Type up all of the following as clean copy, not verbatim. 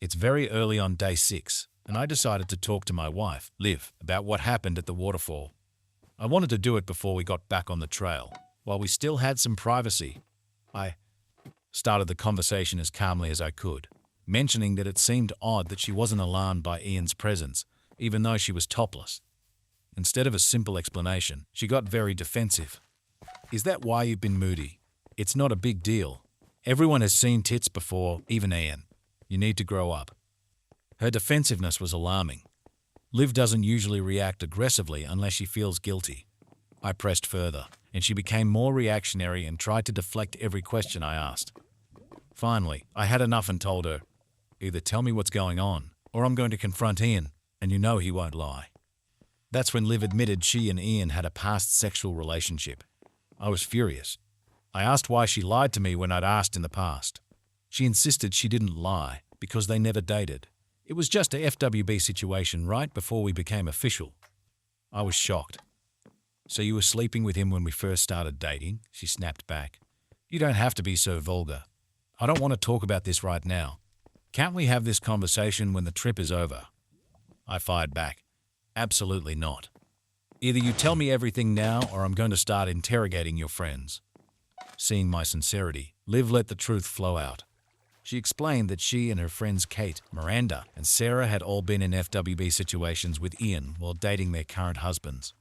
It's very early on day 6, and I decided to talk to my wife, Liv, about what happened at the waterfall. I wanted to do it before we got back on the trail, while we still had some privacy. I started the conversation as calmly as I could, mentioning that it seemed odd that she wasn't alarmed by Ian's presence, even though she was topless. Instead of a simple explanation, she got very defensive. "Is that why you've been moody? It's not a big deal. Everyone has seen tits before, even Ian. You need to grow up." Her defensiveness was alarming. Liv doesn't usually react aggressively unless she feels guilty. I pressed further, and she became more reactionary and tried to deflect every question I asked. Finally, I had enough and told her, "Either tell me what's going on, or I'm going to confront Ian, and you know he won't lie." That's when Liv admitted she and Ian had a past sexual relationship. I was furious. I asked why she lied to me when I'd asked in the past. She insisted she didn't lie because they never dated. It was just a FWB situation right before we became official. I was shocked. "So you were sleeping with him when we first started dating?" She snapped back. "You don't have to be so vulgar. I don't want to talk about this right now. Can't we have this conversation when the trip is over?" I fired back. "Absolutely not. Either you tell me everything now or I'm going to start interrogating your friends." Seeing my sincerity, Liv let the truth flow out. She explained that she and her friends Kate, Miranda, and Sarah had all been in FWB situations with Ian while dating their current husbands.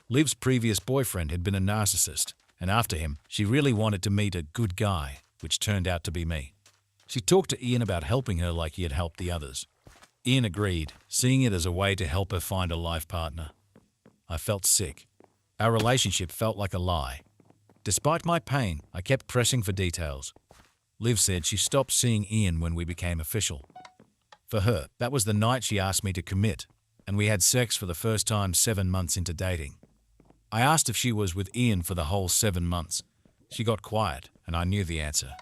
Liv's previous boyfriend had been a narcissist, and after him, she really wanted to meet a good guy, which turned out to be me. She talked to Ian about helping her like he had helped the others. Ian agreed, seeing it as a way to help her find a life partner. I felt sick. Our relationship felt like a lie. Despite my pain, I kept pressing for details. Liv said she stopped seeing Ian when we became official. For her, that was the night she asked me to commit, and we had sex for the first time 7 months into dating. I asked if she was with Ian for the whole 7 months. She got quiet, and I knew the answer.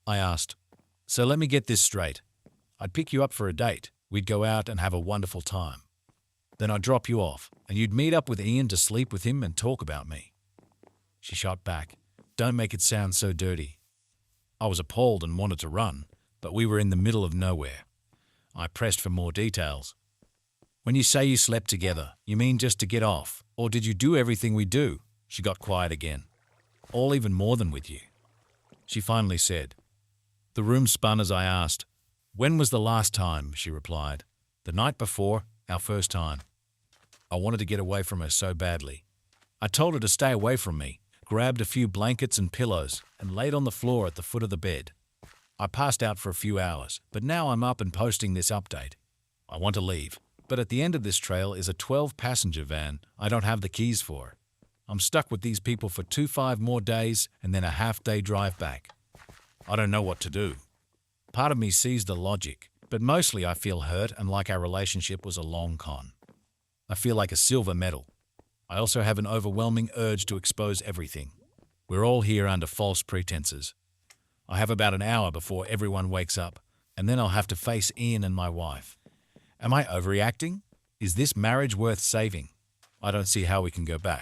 I asked, "So let me get this straight. I'd pick you up for a date. We'd go out and have a wonderful time. Then I'd drop you off, and you'd meet up with Ian to sleep with him and talk about me." She shot back, "Don't make it sound so dirty." I was appalled and wanted to run, but we were in the middle of nowhere. I pressed for more details. "When you say you slept together, you mean just to get off, or did you do everything we do?" She got quiet again. "All even more than with you." She finally said. The room spun as I asked, "When was the last time?" She replied, "The night before, our first time." I wanted to get away from her so badly. I told her to stay away from me, grabbed a few blankets and pillows, and laid on the floor at the foot of the bed. I passed out for a few hours, but now I'm up and posting this update. I want to leave, but at the end of this trail is a 12-passenger van I don't have the keys for. I'm stuck with these people for 5 more days and then a half-day drive back. I don't know what to do. Part of me sees the logic, but mostly I feel hurt and like our relationship was a long con. I feel like a silver medal. I also have an overwhelming urge to expose everything. We're all here under false pretenses. I have about an hour before everyone wakes up, and then I'll have to face Ian and my wife. Am I overreacting? Is this marriage worth saving? I don't see how we can go back.